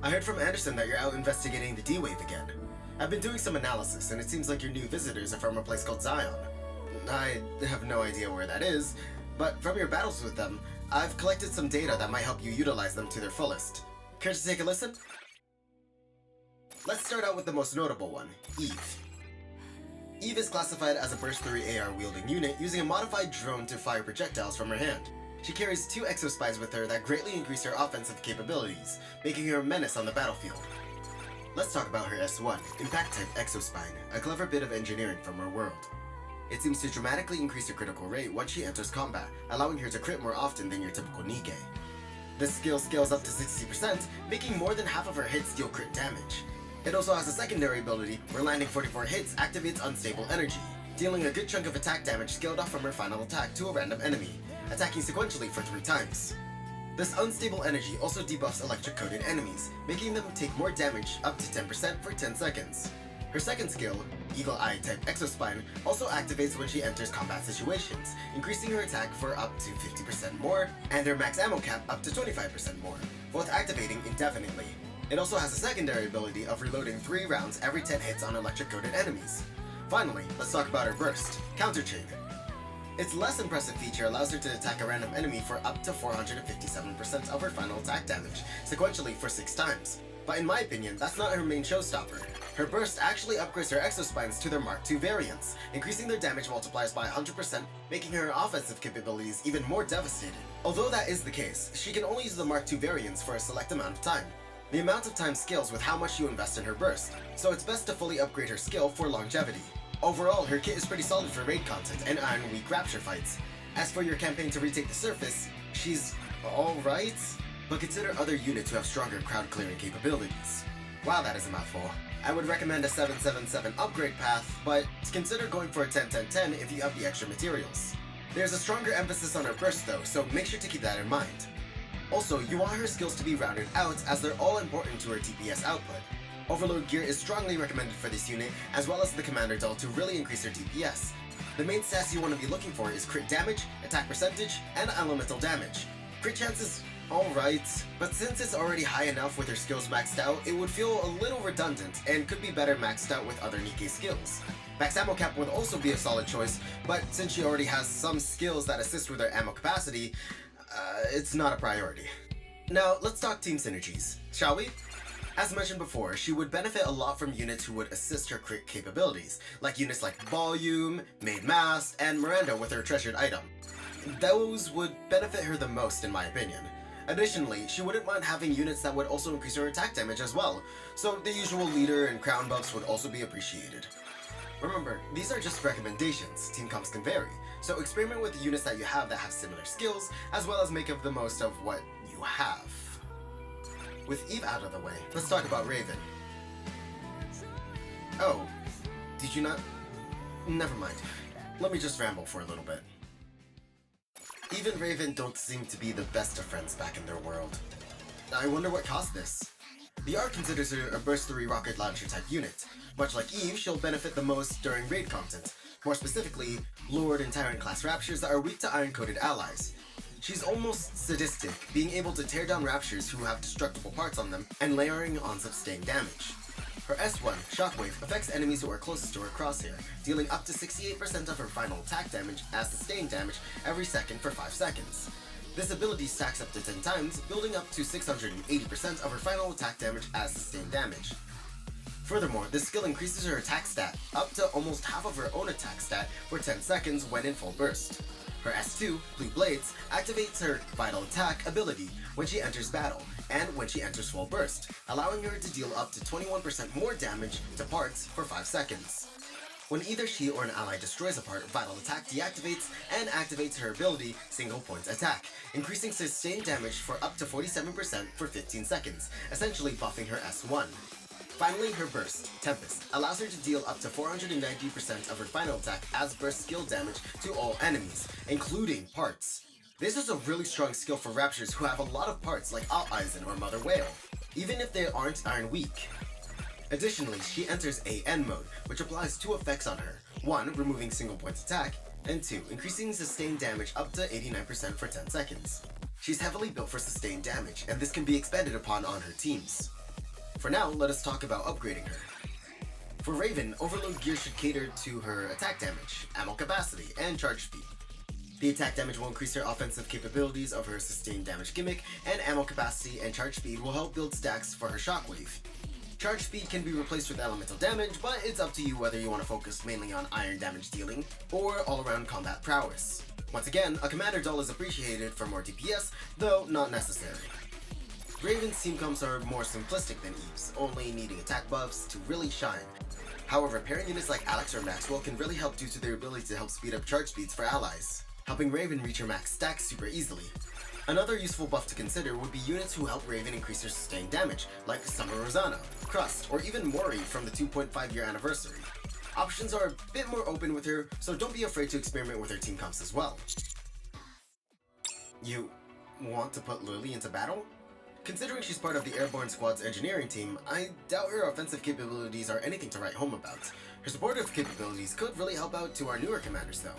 I heard from Anderson that you're out investigating the D-Wave again. I've been doing some analysis, and it seems like your new visitors are from a place called Zion. I have no idea where that is, but from your battles with them, I've collected some data that might help you utilize them to their fullest. Care to take a listen? Let's start out with the most notable one, Eve. Eve is classified as a Burst 3 AR-wielding unit using a modified drone to fire projectiles from her hand. She carries 2 exospies with her that greatly increase her offensive capabilities, making her a menace on the battlefield. Let's talk about her S1, Impact-type Exospine, a clever bit of engineering from her world. It seems to dramatically increase her critical rate once she enters combat, allowing her to crit more often than your typical Nikke. This skill scales up to 60%, making more than half of her hits deal crit damage. It also has a secondary ability where landing 44 hits activates Unstable Energy, dealing a good chunk of attack damage scaled off from her final attack to a random enemy, attacking sequentially for 3 times. This Unstable Energy also debuffs electric-coated enemies, making them take more damage up to 10% for 10 seconds. Her second skill, Eagle Eye type Exospine, also activates when she enters combat situations, increasing her attack for up to 50% more, and her max ammo cap up to 25% more, both activating indefinitely. It also has a secondary ability of reloading 3 rounds every 10 hits on electric-coated enemies. Finally, let's talk about her burst, Counter Chain. Its less impressive feature allows her to attack a random enemy for up to 457% of her final attack damage, sequentially for 6 times. But in my opinion, that's not her main showstopper. Her burst actually upgrades her exospines to their Mark II variants, increasing their damage multipliers by 100%, making her offensive capabilities even more devastating. Although that is the case, she can only use the Mark II variants for a select amount of time. The amount of time scales with how much you invest in her burst, so it's best to fully upgrade her skill for longevity. Overall, her kit is pretty solid for raid content and Iron Week Rapture fights. As for your campaign to retake the surface, she's alright, but consider other units who have stronger crowd clearing capabilities. Wow, that is a mouthful. I would recommend a 777 upgrade path, but consider going for a 10-10-10 if you have the extra materials. There's a stronger emphasis on her burst though, so make sure to keep that in mind. Also, you want her skills to be rounded out as they're all important to her DPS output. Overload gear is strongly recommended for this unit, as well as the Commander Doll to really increase her DPS. The main stats you want to be looking for is crit damage, attack percentage, and elemental damage. Crit chance is alright, but since it's already high enough with her skills maxed out, it would feel a little redundant and could be better maxed out with other Nikke skills. Max ammo cap would also be a solid choice, but since she already has some skills that assist with her ammo capacity, it's not a priority. Now, let's talk team synergies, shall we? As mentioned before, she would benefit a lot from units who would assist her crit capabilities, like units like Volume, Maid Mast, and Miranda with her treasured item. Those would benefit her the most in my opinion. Additionally, she wouldn't mind having units that would also increase her attack damage as well, so the usual leader and crown buffs would also be appreciated. Remember, these are just recommendations, team comps can vary, so experiment with the units that you have that have similar skills, as well as make the most of what you have. With Eve out of the way, let's talk about Raven. Oh, did you not? Never mind. Let me just ramble for a little bit. Eve and Raven don't seem to be the best of friends back in their world. I wonder what caused this. The art considers her a Burst 3 rocket launcher type unit. Much like Eve, she'll benefit the most during raid content. More specifically, Lord and Tyrant class Raptures that are weak to iron-coated allies. She's almost sadistic, being able to tear down Raptures who have destructible parts on them, and layering on sustained damage. Her S1, Shockwave, affects enemies who are closest to her crosshair, dealing up to 68% of her final attack damage as sustained damage every second for 5 seconds. This ability stacks up to 10 times, building up to 680% of her final attack damage as sustained damage. Furthermore, this skill increases her attack stat up to almost half of her own attack stat for 10 seconds when in full burst. Her S2, Blue Blades, activates her Vital Attack ability when she enters battle, and when she enters full burst, allowing her to deal up to 21% more damage to parts for 5 seconds. When either she or an ally destroys a part, Vital Attack deactivates and activates her ability Single Point Attack, increasing sustained damage for up to 47% for 15 seconds, essentially buffing her S1. Finally, her burst, Tempest, allows her to deal up to 490% of her final attack as burst skill damage to all enemies, including parts. This is a really strong skill for Raptures who have a lot of parts like Alt-Eisen or Mother Whale, even if they aren't Iron Weak. Additionally, she enters AN mode, which applies 2 effects on her. 1, removing single point attack, and 2, increasing sustained damage up to 89% for 10 seconds. She's heavily built for sustained damage, and this can be expanded upon on her teams. For now, let us talk about upgrading her. For Raven, Overload Gear should cater to her attack damage, ammo capacity, and charge speed. The attack damage will increase her offensive capabilities of her sustained damage gimmick, and ammo capacity and charge speed will help build stacks for her shockwave. Charge speed can be replaced with elemental damage, but it's up to you whether you want to focus mainly on iron damage dealing or all-around combat prowess. Once again, a commander doll is appreciated for more DPS, though not necessary. Raven's team comps are more simplistic than Eve's, only needing attack buffs to really shine. However, pairing units like Alex or Maxwell can really help due to their ability to help speed up charge speeds for allies, helping Raven reach her max stack super easily. Another useful buff to consider would be units who help Raven increase her sustained damage, like Summer Rosanna, Crust, or even Mori from the 2.5 year anniversary. Options are a bit more open with her, so don't be afraid to experiment with her team comps as well. You want to put Lily into battle? Considering she's part of the Airborne Squad's engineering team, I doubt her offensive capabilities are anything to write home about. Her supportive capabilities could really help out to our newer commanders though.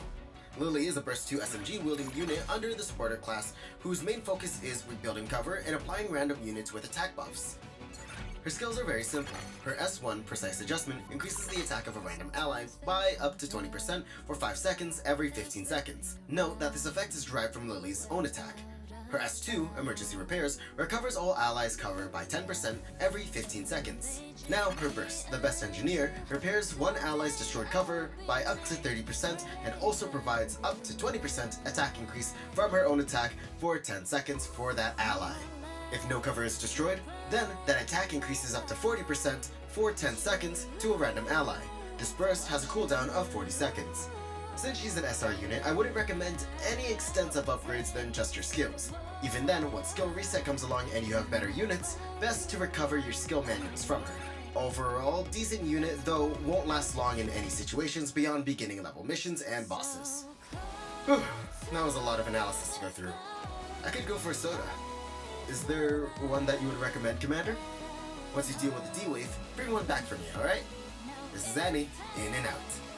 Lily is a Burst 2 SMG wielding unit under the supporter class whose main focus is rebuilding cover and applying random units with attack buffs. Her skills are very simple. Her S1 Precise Adjustment increases the attack of a random ally by up to 20% for 5 seconds every 15 seconds. Note that this effect is derived from Lily's own attack. Her S2, Emergency Repairs, recovers all allies' cover by 10% every 15 seconds. Now, her Burst, the Best Engineer, repairs one ally's destroyed cover by up to 30% and also provides up to 20% attack increase from her own attack for 10 seconds for that ally. If no cover is destroyed, then that attack increases up to 40% for 10 seconds to a random ally. This burst has a cooldown of 40 seconds. Since she's an SR unit, I wouldn't recommend any extensive upgrades than just her skills. Even then, once skill reset comes along and you have better units, best to recover your skill manuals from her. Overall, decent unit, though won't last long in any situations beyond beginning level missions and bosses. Whew, that was a lot of analysis to go through. I could go for a soda. Is there one that you would recommend, Commander? Once you deal with the D-Wave, bring one back for me, alright? This is Annie, in and out.